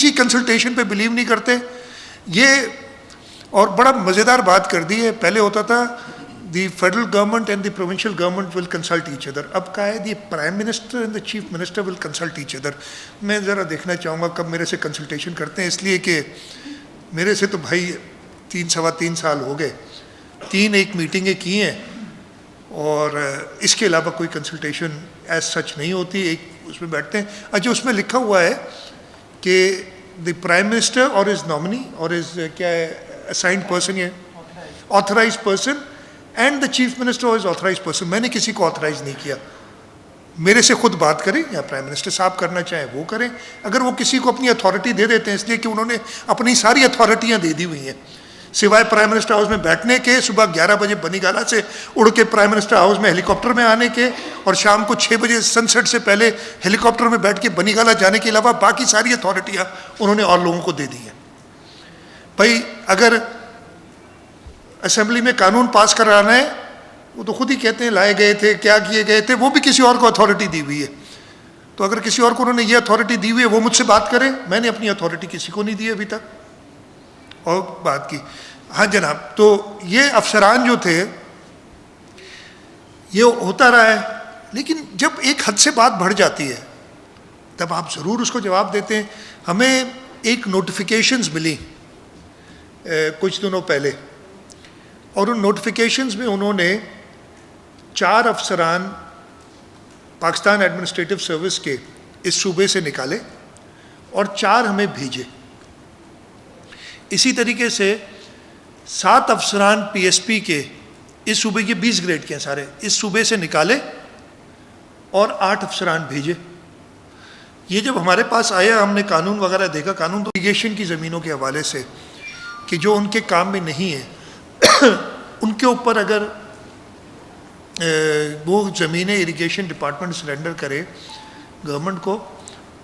کسی کنسلٹیشن پہ بلیو نہیں کرتے یہ. اور بڑا مزیدار بات کر دی ہے, پہلے ہوتا تھا the federal government and the provincial government will consult each other, اب کہا ہے the prime minister and the chief minister will consult each other. میں ذرا دیکھنا چاہوں گا کب میرے سے کنسلٹیشن کرتے ہیں, اس لیے کہ میرے سے تو بھائی 3 سال ہو گئے, 1 میٹنگیں کی ہیں اور اس کے علاوہ کوئی کنسلٹیشن ایز سچ نہیں ہوتی. ایک اس میں بیٹھتے ہیں, اچھا اس میں لکھا ہوا ہے کہ دی پرائم منسٹر اور از نامنی اور از کیا ہے اسائنڈ پرسن, یہ authorize person, and the chief minister اور از آتھرائز پرسن. میں نے کسی کو آتھرائز نہیں کیا, میرے سے خود بات کریں یا پرائم منسٹر صاحب کرنا چاہیں وہ کریں. اگر وہ کسی کو اپنی اتھارٹی دے دیتے ہیں اس لیے کہ انہوں نے اپنی ساری اتھارٹیاں دے دی ہوئی ہیں, سوائے پرائم منسٹر ہاؤس میں بیٹھنے کے, صبح 11 بجے بنی گالا سے اڑ کے پرائم منسٹر ہاؤس میں ہیلی کاپٹر میں آنے کے, اور شام کو 6 بجے سن سیٹ سے پہلے ہیلی کاپٹر میں بیٹھ کے بنی گالا جانے کے علاوہ باقی ساری اتھارٹیاں انہوں نے اور لوگوں کو دے دی ہیں. بھائی اگر اسمبلی میں قانون پاس کرانا ہے وہ تو خود ہی کہتے ہیں لائے گئے تھے, کیا کیے گئے تھے, وہ بھی کسی اور کو اتھارٹی دی ہوئی ہے. تو اگر کسی اور کو انہوں نے یہ اتھارٹی دی ہوئی ہے وہ مجھ سے بات کریں, میں نے اپنی اتھارٹی کسی کو نہیں دی ابھی تک. اور بات کی, ہاں جناب, تو یہ افسران جو تھے یہ ہوتا رہا ہے, لیکن جب ایک حد سے بات بڑھ جاتی ہے تب آپ ضرور اس کو جواب دیتے ہیں. ہمیں ایک نوٹیفیکیشنز ملی کچھ دنوں پہلے, اور ان نوٹیفیکیشنز میں انہوں نے 4 افسران پاکستان ایڈمنسٹریٹو سروس کے اس صوبے سے نکالے اور 4 ہمیں بھیجے. اسی طریقے سے 7 افسران پی ایس پی کے اس صوبے کے 20 گریڈ کے ہیں سارے, اس صوبے سے نکالے اور 8 افسران بھیجے. یہ جب ہمارے پاس آیا ہم نے قانون وغیرہ دیکھا, قانون تو اریگیشن کی زمینوں کے حوالے سے کہ جو ان کے کام میں نہیں ہے ان کے اوپر اگر وہ زمینیں اریگیشن ڈپارٹمنٹ سرنڈر کرے گورنمنٹ کو,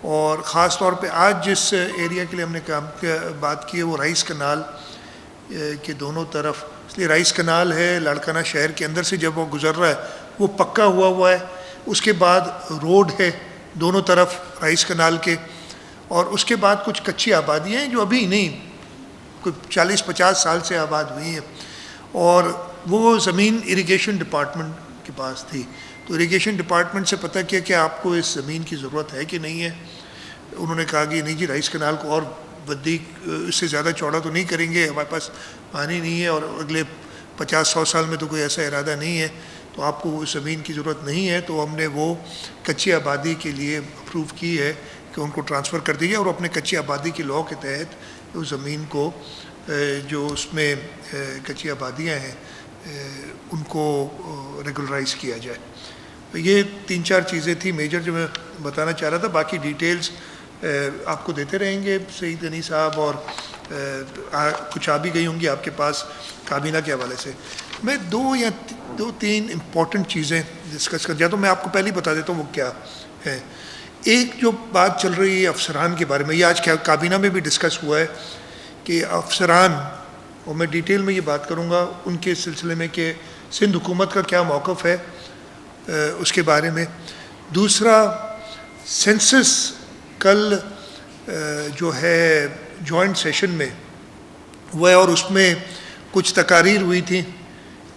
اور خاص طور پہ آج جس ایریا کے لیے ہم نے بات کی ہے وہ رائس کنال کے دونوں طرف, اس لیے رائس کنال ہے لاڑکانہ شہر کے اندر سے جب وہ گزر رہا ہے وہ پکا ہوا ہے, اس کے بعد روڈ ہے دونوں طرف رائس کنال کے, اور اس کے بعد کچھ کچی آبادیاں ہیں جو ابھی نہیں کوئی 40-50 سال سے آباد ہوئی ہیں, اور وہ زمین اریگیشن ڈپارٹمنٹ کے پاس تھی. تو اریگیشن ڈپارٹمنٹ سے پتہ کیا کہ آپ کو اس زمین کی ضرورت ہے کہ نہیں ہے. انہوں نے کہا کہ نہیں جی رائس کنال کو اور بدی اس سے زیادہ چوڑا تو نہیں کریں گے, ہمارے پاس پانی نہیں ہے اور اگلے 50-100 سال میں تو کوئی ایسا ارادہ نہیں ہے, تو آپ کو اس زمین کی ضرورت نہیں ہے. تو ہم نے وہ کچی آبادی کے لیے اپروو کی ہے کہ ان کو ٹرانسفر کر دیجیے, اور اپنے کچی آبادی کے لاء کے تحت اس زمین کو جو اس میں کچی آبادیاں ہیں ان کو ریگولرائز کیا جائے. یہ 3-4 چیزیں تھیں میجر جو میں بتانا چاہ رہا تھا. باقی ڈیٹیلز آپ کو دیتے رہیں گے سعید غنی صاحب, اور کچھ آ بھی گئی ہوں گی آپ کے پاس کابینہ کے حوالے سے. میں 2-3 امپورٹنٹ چیزیں ڈسکس کر جاتا ہوں. میں آپ کو پہلے ہی بتا دیتا ہوں وہ کیا ہے. ایک جو بات چل رہی ہے افسران کے بارے میں, یہ آج کابینہ میں بھی ڈسکس ہوا ہے کہ افسران, اور میں ڈیٹیل میں یہ بات کروں گا ان کے سلسلے میں کہ سندھ حکومت کا کیا موقف ہے اس کے بارے میں. دوسرا, سینسس کل جو ہے جوائنٹ سیشن میں ہوا ہے اور اس میں کچھ تقاریر ہوئی تھیں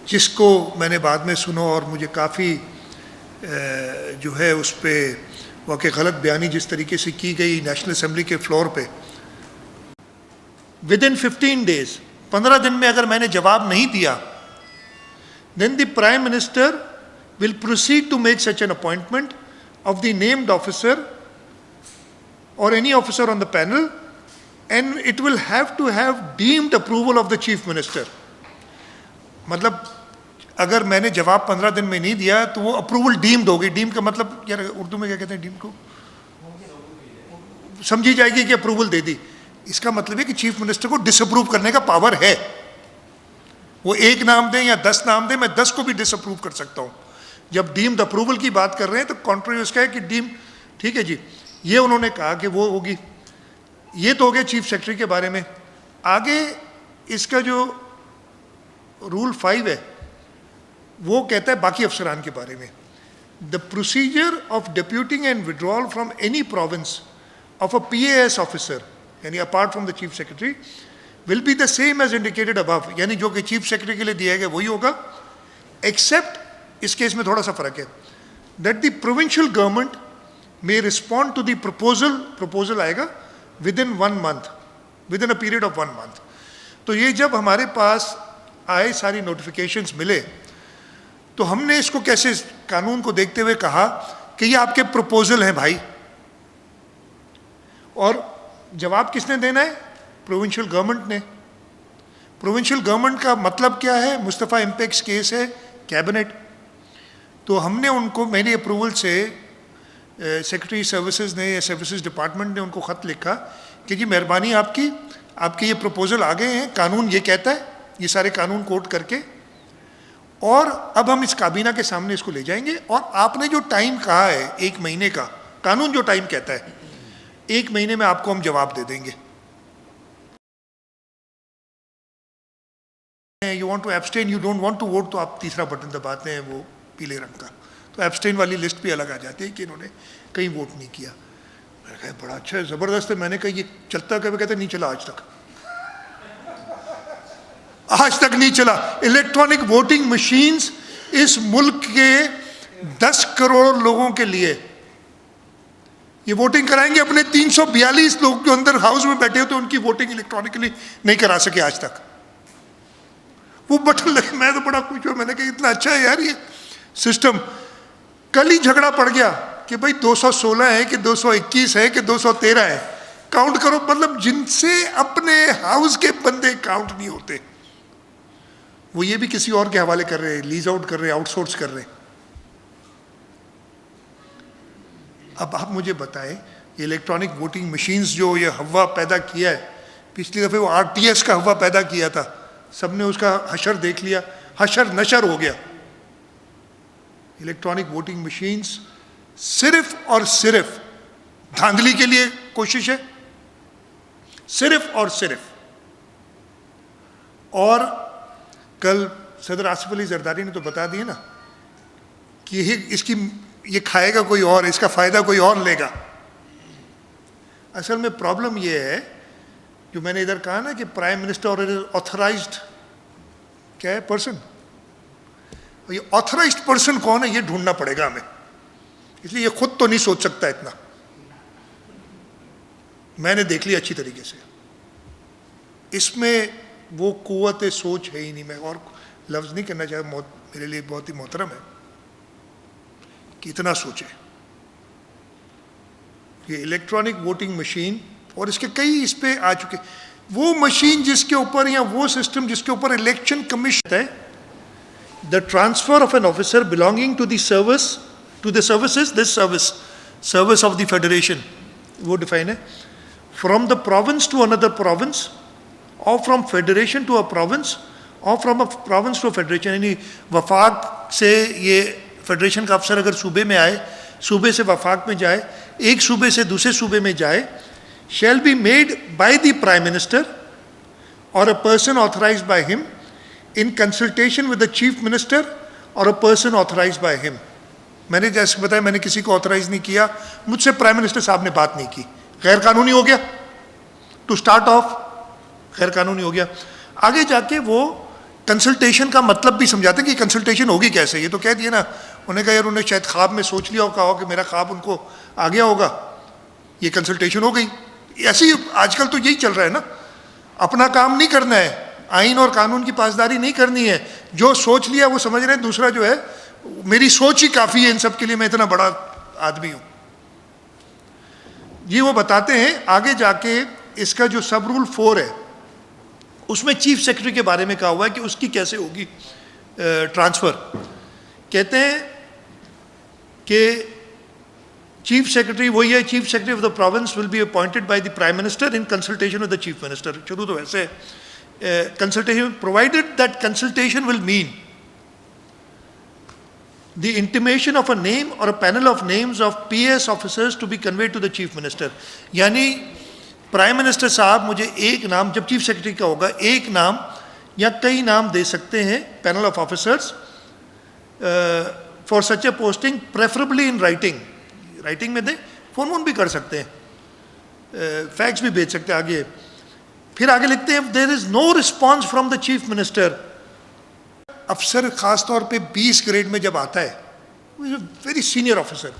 جس کو میں نے بعد میں سنا, اور مجھے کافی جو ہے اس پہ واقع غلط بیانی جس طریقے سے کی گئی نیشنل اسمبلی کے فلور پہ. ودن 15 days, 15 دن میں اگر میں نے جواب نہیں دیا, then the Prime Minister will proceed to make such an appointment of the named officer or any officer on the panel, and it will have to have deemed approval of the Chief Minister. مطلب اگر میں نے جواب 15 دن میں نہیں دیا تو وہ اپروول ڈیمڈ ہوگی. ڈیم کا مطلب یار اردو میں کیا کہتے ہیں ڈیم کو, سمجھی جائے گی کہ اپروول دے دی. اس کا مطلب ہے کہ چیف منسٹر کو ڈس اپروو کرنے کا پاور ہے. وہ 1 نام دیں یا 10 نام دیں, میں 10 کو بھی ڈس اپروو کر سکتا ہوں. جب ڈیمڈ اپروول کی بات کر رہے ہیں تو کانٹری اس کا ہے کہ ڈیم, ٹھیک ہے جی, یہ انہوں نے کہا کہ وہ ہوگی. یہ تو ہو گیا چیف سیکرٹری کے بارے میں. آگے اس کا جو رول 5 ہے وہ کہتا ہے باقی افسران کے بارے میں. The procedure of deputing and withdrawal from any province of a PAS officer یعنی apart from the chief secretary will be the same as indicated above, یعنی جو کہ چیف سیکرٹری کے لیے دیا گیا وہی ہوگا, ایکسیپٹ اس کیس میں تھوڑا سا فرق ہے, that the provincial government may respond to the proposal آئے گا within 1 month, within a period of 1 month. تو یہ جب ہمارے پاس آئے ساری نوٹیفیکیشنز ملے تو ہم نے اس کو کیسے قانون کو دیکھتے ہوئے کہا کہ یہ آپ کے پروپوزل ہیں بھائی, اور جواب کس نے دینا ہے؟ پروونشل گورنمنٹ نے. پروونشل گورنمنٹ کا مطلب کیا ہے؟ مصطفیٰ امپیکس کیس ہے کیبنٹ. تو ہم نے ان کو میری اپروول سے سیکرٹری سروسز نے یا سروسز ڈپارٹمنٹ نے ان کو خط لکھا کہ جی مہربانی آپ کے یہ پروپوزل آ گئے ہیں, قانون یہ کہتا ہے, یہ سارے قانون کوٹ کر کے, اور اب ہم اس کابینہ کے سامنے اس کو لے جائیں گے, اور آپ نے جو ٹائم کہا ہے 1 مہینے کا, قانون جو ٹائم کہتا ہے 1 مہینے میں آپ کو ہم جواب دے دیں گے. You want to abstain, you don't want to vote, تو آپ تیسرا بٹن دباتے ہیں وہ پیلے رنگ کا, تو ایبسٹین والی لسٹ بھی الگ آ جاتی ہے کہ انہوں نے کہیں ووٹ نہیں کیا. میں نے کہا بڑا اچھا ہے, زبردست ہے. میں نے کہا یہ چلتا کبھی, کہتے نہیں چلا آج تک نہیں چلا. الیکٹرانک ووٹنگ مشینز اس ملک کے 10 کروڑ لوگوں کے لیے یہ ووٹنگ کرائیں گے. اپنے 342 لوگ جو اندر ہاؤس میں بیٹھے ہوتے ہیں ان کی ووٹنگ الیکٹرانکلی نہیں کرا سکے آج تک. وہ بٹن لگے, میں تو بڑا خوش ہوا. میں نے کہا اتنا اچھا ہے یار یہ سسٹم. کل ہی جھگڑا پڑ گیا کہ بھائی 216 ہے کہ 221 ہے کہ 213 ہے, کاؤنٹ کرو. مطلب جن سے اپنے ہاؤس کے بندے کاؤنٹ نہیں ہوتے, وہ یہ بھی کسی اور کے حوالے کر رہے ہیں, لیز آؤٹ کر رہے ہیں, آؤٹ سورس کر رہے ہیں. اب آپ مجھے بتائیں یہ الیکٹرانک ووٹنگ مشینز جو یہ ہوا پیدا کیا ہے, پچھلی دفعہ وہ RTS کا ہوا پیدا کیا تھا, سب نے اس کا حشر دیکھ لیا, حشر نشر ہو گیا. الیکٹرانک ووٹنگ مشینز صرف اور صرف دھاندلی کے لیے کوشش ہے, صرف اور صرف. اور کل صدر آصف علی زرداری نے تو بتا دیا نا کہ یہ کھائے گا کوئی اور, اس کا فائدہ کوئی اور لے گا. اصل میں پرابلم یہ ہے جو میں نے ادھر کہا نا کہ پرائم منسٹر اور آتھرائزڈ کیا ہے پرسن, یہ آتھرائزڈ پرسن کون ہے یہ ڈھونڈنا پڑے گا ہمیں, اس لیے یہ خود تو نہیں سوچ سکتا اتنا. میں نے دیکھ لیا اچھی طریقے سے, اس میں وہ قوت سوچ ہے ہی نہیں. میں اور لفظ نہیں کرنا چاہتا, میرے لیے بہت ہی محترم ہے کہ اتنا سوچے. یہ الیکٹرانک ووٹنگ مشین اور اس کے کئی اس پہ آ چکے, وہ مشین جس کے اوپر یا وہ سسٹم جس کے اوپر الیکشن کمیشن ہے, the transfer of an officer belonging to the services, this service of the federation, وہ ڈیفائن ہے, from the province to another province, or from federation to a province, or from a province to a federation. یعنی وفاق سے یہ federation کا افسر اگر صوبے میں آئے, صوبے سے وفاق میں جائے, ایک صوبے سے دوسرے صوبے میں جائے, shall be made by the prime minister or a person authorized by him in consultation with the chief minister or a person authorized by him. میں نے جیسے بتایا میں نے کسی کو آتھرائز نہیں کیا, مجھ سے پرائم منسٹر صاحب نے بات نہیں کی, غیر قانونی ہو گیا. ٹو سٹارٹ آف غیر قانونی ہو گیا. آگے جا کے وہ کنسلٹیشن کا مطلب بھی سمجھاتے ہیں کہ کنسلٹیشن ہوگی کیسے. یہ تو کہہ دیا نا, انہوں نے کہا یار انہوں نے شاید خواب میں سوچ لیا ہوگا کہ میرا خواب ان کو آ گیا ہوگا, یہ کنسلٹیشن ہو گئی. ایسی آج کل تو یہی چل رہا ہے نا, اپنا کام نہیں کرنا ہے, آئین اور قانون کی پاسداری نہیں کرنی ہے, جو سوچ لیا وہ سمجھ رہے ہیں دوسرا جو ہے میری سوچ ہی کافی ہے ان سب کے لیے, میں اتنا بڑا آدمی ہوں. یہ وہ بتاتے ہیں آگے جا کے اس کا جو سب رول 4 ہے اس میں چیف سیکرٹری کے بارے میں کہا ہوا ہے کہ اس کی کیسے ہوگی ٹرانسفر. کہتے ہیں کہ چیف سیکرٹری وہی ہے, chief secretary of the province will be appointed by the prime minister in consultation with the chief minister. شروع تو ویسے consultation provided that consultation will mean the intimation of a name or a panel of names of PS officers to be conveyed to the chief minister. یعنی prime minister صاحب مجھے ایک نام, جب chief secretary کا ہوگا, ایک نام یا کئی نام دے سکتے ہیں panel of officers for such a posting, preferably in writing میں دیں, فون بھی کر سکتے ہیں, فیکٹس بھی بھیج سکتے ہیں آگے. پھر آگے لکھتے ہیں there is no response from the chief minister. افسر خاص طور پہ 20 گریڈ میں جب آتا ہے, ویری سینئر آفیسر,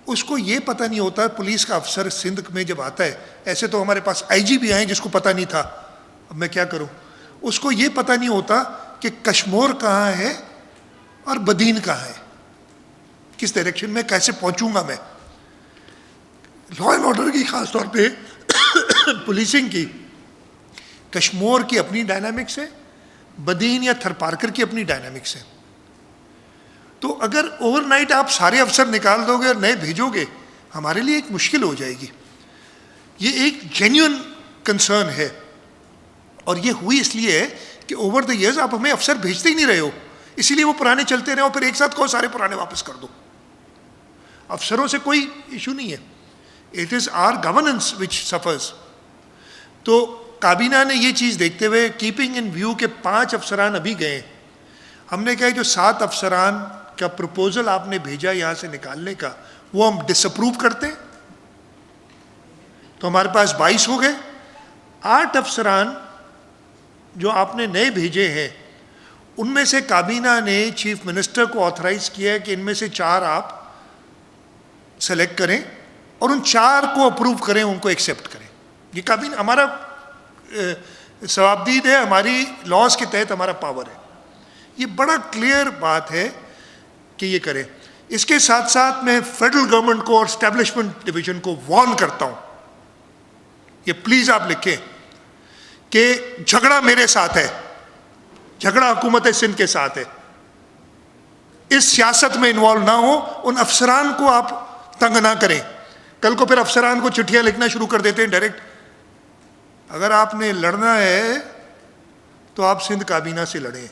اس کو یہ پتہ نہیں ہوتا. پولیس کا افسر سندھ میں جب آتا ہے, ایسے تو ہمارے پاس آئی جی بھی آئے جس کو پتہ نہیں تھا, اب میں کیا کروں, اس کو یہ پتہ نہیں ہوتا کہ کشمور کہاں ہے اور بدین کہاں ہے, کس ڈائریکشن میں کیسے پہنچوں گا میں. لا اینڈ آرڈر کی خاص طور پہ پولیسنگ کی کشمور کی اپنی ڈائنامکس ہے, بدین یا تھر پارکر کی اپنی ڈائنامکس ہے. تو اگر اوور نائٹ آپ سارے افسر نکال دو گے اور نئے بھیجو گے, ہمارے لیے ایک مشکل ہو جائے گی. یہ ایک جینیون کنسرن ہے, اور یہ ہوئی اس لیے ہے کہ اوور دا ایئرز آپ ہمیں افسر بھیجتے ہی نہیں رہے ہو, اسی لیے وہ پرانے چلتے رہے, اور پھر ایک ساتھ کہو سارے پرانے واپس کر دو. افسروں سے کوئی ایشو نہیں ہے, it is our governance which suffers. تو کابینہ نے یہ چیز دیکھتے ہوئے کیپنگ ان ویو کے 5 افسران ابھی گئے, ہم نے کہا جو 7 افسران کا پروپوزل آپ نے بھیجا یہاں سے نکالنے کا, وہ ہم ڈس اپروو کرتے ہیں. تو ہمارے پاس 22 ہو گئے. 8 افسران جو آپ نے نئے بھیجے ہیں, ان میں سے کابینہ نے چیف منسٹر کو آتھرائز کیا ہے کہ ان میں سے 4 آپ سلیکٹ کریں اور ان 4 کو اپروو کریں, ان کو ایکسیپٹ کریں. یہ کابینہ ہمارا ثوابدید ہے, ہماری لاز کے تحت ہمارا پاور ہے. یہ بڑا کلیئر بات ہے کہ یہ کریں. اس کے ساتھ ساتھ میں فیڈرل گورنمنٹ کو اور اسٹیبلشمنٹ ڈویژن کو وارن کرتا ہوں, یہ پلیز آپ لکھیں کہ جھگڑا میرے ساتھ ہے, جھگڑا حکومت سندھ کے ساتھ ہے, اس سیاست میں انوالو نہ ہو. ان افسران کو آپ تنگ نہ کریں. کل کو پھر افسران کو چٹھیاں لکھنا شروع کر دیتے ہیں ڈائریکٹ. اگر آپ نے لڑنا ہے تو آپ سندھ کابینہ سے لڑیں.